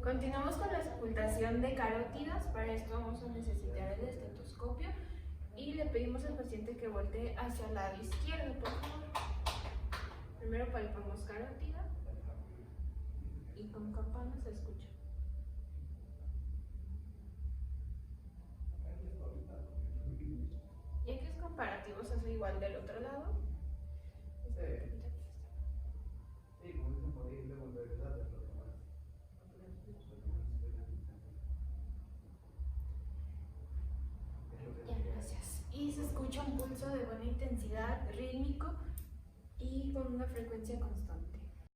Continuamos con la ocultación de carótidas. Para esto vamos a necesitar el estetoscopio y le pedimos al paciente que voltee hacia el lado izquierdo, por favor. Primero palpamos carótida y con campana se escucha. Y aquí es comparativo, se hace igual del otro lado. Gracias. Y se escucha un pulso de buena intensidad, rítmico y con una frecuencia constante.